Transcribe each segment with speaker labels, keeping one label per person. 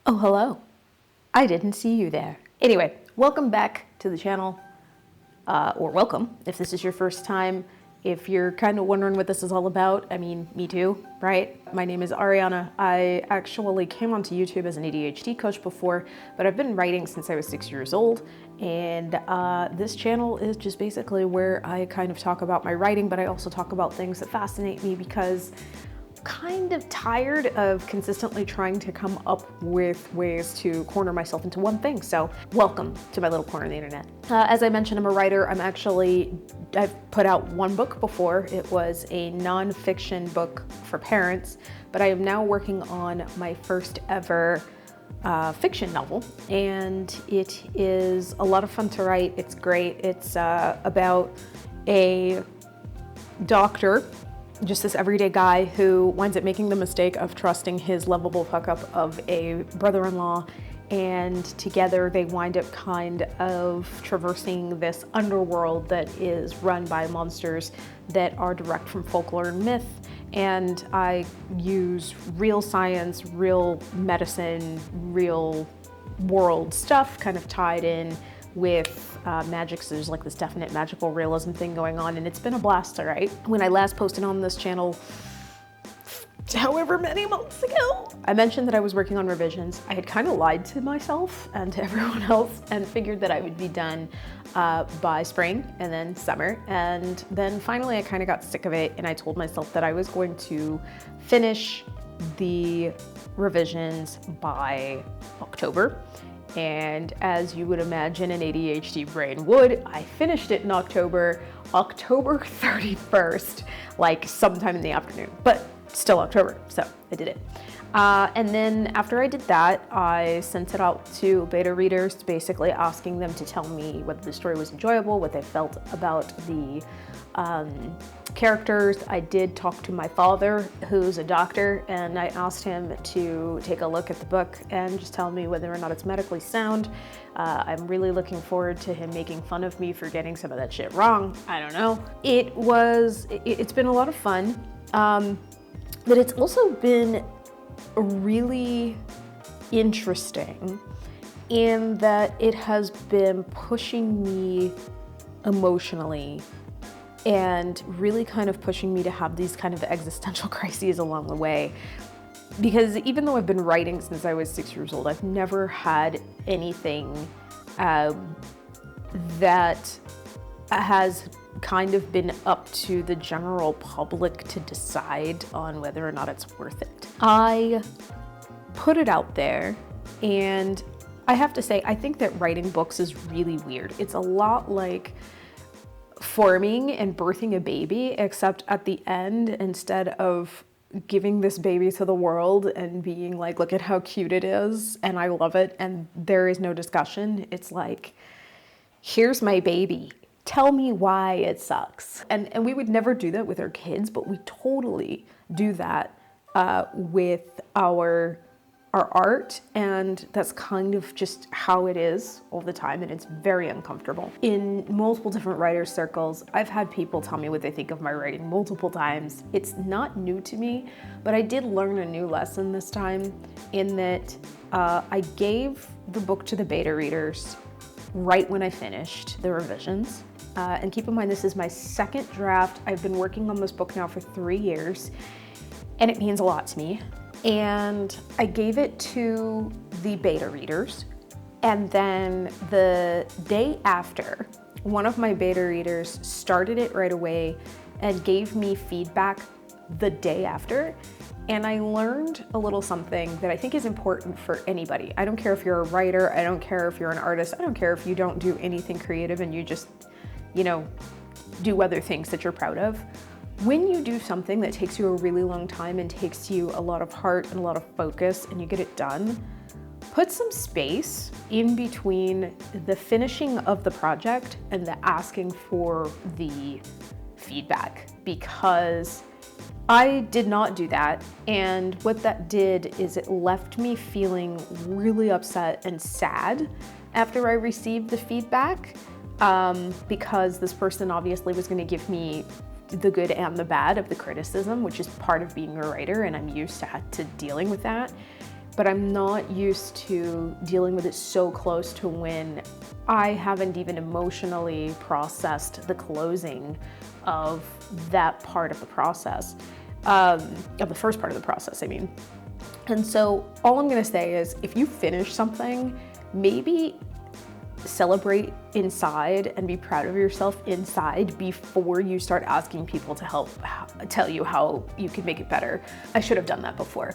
Speaker 1: Oh, hello. I didn't see you there. Anyway, welcome back to the channel, or welcome if this is your first time. If you're kind of wondering what this is all about, I mean, me too, right? My name is Ariana. I actually came onto YouTube as an ADHD coach before, but I've been writing since I was 6 years old. And this channel is just basically where I kind of talk about my writing, but I also talk about things that fascinate me because kind of tired of consistently trying to come up with ways to corner myself into one thing. So welcome to my little corner of the internet. As I mentioned, I'm a writer. I've put out one book before. It was a non-fiction book for parents, but I am now working on my first ever fiction novel, and it is a lot of fun to write. It's great. It's about a doctor, just this everyday guy who winds up making the mistake of trusting his lovable hookup of a brother-in-law, and together they wind up kind of traversing this underworld that is run by monsters that are direct from folklore and myth. And I use real science, real medicine, real world stuff kind of tied in with magic, so there's like this definite magical realism thing going on, and it's been a blast to write. When I last posted on this channel, however many months ago, I mentioned that I was working on revisions. I had kind of lied to myself and to everyone else and figured that I would be done by spring and then summer, and then finally I kind of got sick of it, and I told myself that I was going to finish the revisions by October. And as you would imagine an ADHD brain would, I finished it in October 31st, like sometime in the afternoon, but still October, so I did it. And then after I did that, I sent it out to beta readers, basically asking them to tell me whether the story was enjoyable, what they felt about the characters. I did talk to my father, who's a doctor, and I asked him to take a look at the book and just tell me whether or not it's medically sound. I'm really looking forward to him making fun of me for getting some of that shit wrong. I don't know. It's been a lot of fun, but it's also been really interesting in that it has been pushing me emotionally and really kind of pushing me to have these kind of existential crises along the way. Because even though I've been writing since I was 6 years old, I've never had anything that has kind of been up to the general public to decide on whether or not it's worth it. I put it out there, and I have to say, I think that writing books is really weird. It's a lot like forming and birthing a baby, except at the end, instead of giving this baby to the world and being like, look at how cute it is, and I love it, and there is no discussion, it's like, here's my baby. Tell me why it sucks. And we would never do that with our kids, but we totally do that with our art, and that's kind of just how it is all the time, and it's very uncomfortable. In multiple different writers' circles, I've had people tell me what they think of my writing multiple times. It's not new to me, but I did learn a new lesson this time in that I gave the book to the beta readers right when I finished the revisions. And keep in mind, this is my second draft. I've been working on this book now for 3 years, and it means a lot to me. And I gave it to the beta readers, and then the day after, one of my beta readers started it right away and gave me feedback the day after. And I learned a little something that I think is important for anybody. I don't care if you're a writer, I don't care if you're an artist, I don't care if you don't do anything creative and you just, do other things that you're proud of. When you do something that takes you a really long time and takes you a lot of heart and a lot of focus and you get it done, put some space in between the finishing of the project and the asking for the feedback, because I did not do that. And what that did is it left me feeling really upset and sad after I received the feedback, because this person obviously was going to give me the good and the bad of the criticism, which is part of being a writer, and I'm used to dealing with that. but I'm not used to dealing with it so close to when I haven't even emotionally processed the closing of that part of the process, of the first part of the process, I mean. And so all I'm gonna say is, if you finish something, maybe celebrate inside and be proud of yourself inside before you start asking people to help tell you how you can make it better. I should have done that before.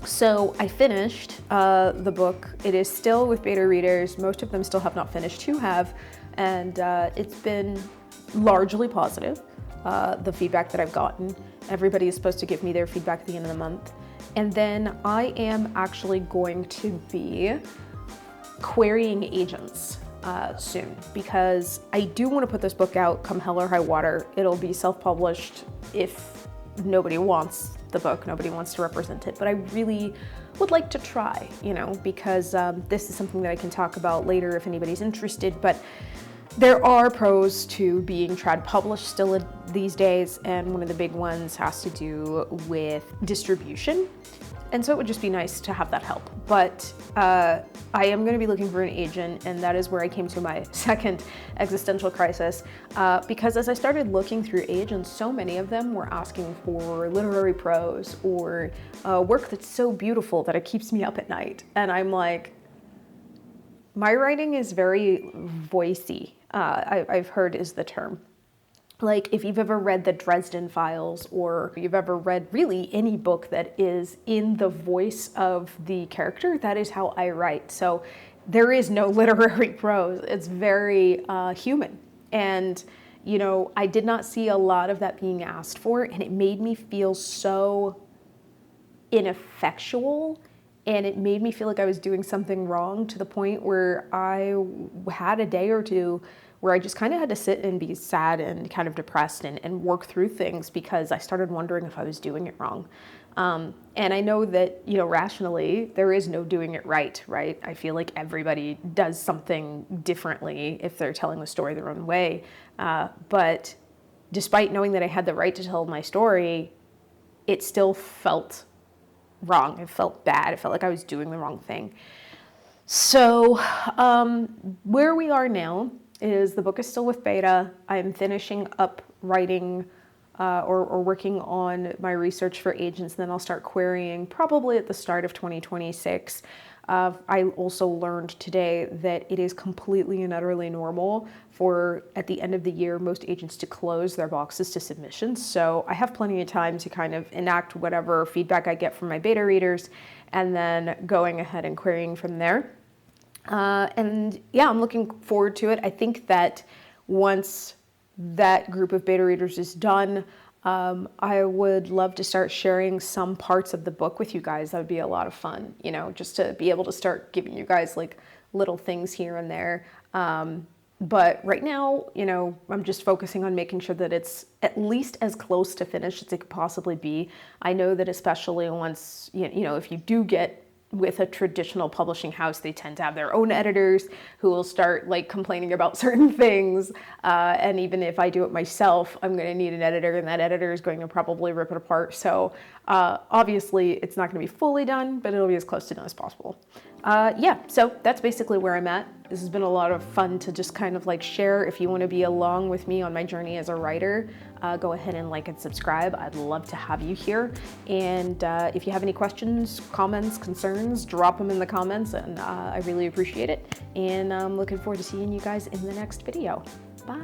Speaker 1: So I finished the book. It is still with beta readers. Most of them still have not finished, who have, and it's been largely positive, the feedback that I've gotten. Everybody is supposed to give me their feedback at the end of the month. And then I am actually going to be querying agents soon, because I do want to put this book out come hell or high water. It'll be self-published if nobody wants the book, nobody wants to represent it, but I really would like to try, you know, because this is something that I can talk about later if anybody's interested, but there are pros to being trad published still these days, and one of the big ones has to do with distribution. And so it would just be nice to have that help. But I am going to be looking for an agent, and that is where I came to my second existential crisis. Because as I started looking through agents, so many of them were asking for literary prose or work that's so beautiful that it keeps me up at night. And I'm like, my writing is very voicey, I've heard is the term. Like, if you've ever read the Dresden Files, or you've ever read really any book that is in the voice of the character, that is how I write. So there is no literary prose. It's very human. And, you know, I did not see a lot of that being asked for, and it made me feel so ineffectual, and it made me feel like I was doing something wrong, to the point where I had a day or two where I just kind of had to sit and be sad and kind of depressed and work through things, because I started wondering if I was doing it wrong. And I know that, you know, rationally, there is no doing it right? I feel like everybody does something differently if they're telling the story their own way. But despite knowing that I had the right to tell my story, it still felt wrong. It felt bad. It felt like I was doing the wrong thing. So where we are now is the book is still with beta. I'm finishing up writing or working on my research for agents, and then I'll start querying probably at the start of 2026. I also learned today that it is completely and utterly normal for, at the end of the year, most agents to close their boxes to submissions. So I have plenty of time to kind of enact whatever feedback I get from my beta readers, and then going ahead and querying from there. And yeah, I'm looking forward to it. I think that once that group of beta readers is done, I would love to start sharing some parts of the book with you guys. That would be a lot of fun, you know, just to be able to start giving you guys like little things here and there. But right now, you know, I'm just focusing on making sure that it's at least as close to finished as it could possibly be. I know that especially once, you know, if you do get with a traditional publishing house, they tend to have their own editors who will start like complaining about certain things. And even if I do it myself, I'm going to need an editor, and that editor is going to probably rip it apart. So obviously it's not going to be fully done, but it'll be as close to done as possible. Yeah, so that's basically where I'm at. This has been a lot of fun to just kind of like share. If you want to be along with me on my journey as a writer, go ahead and like and subscribe. I'd love to have you here. And if you have any questions, comments, concerns, drop them in the comments, and I really appreciate it. And I'm looking forward to seeing you guys in the next video. Bye.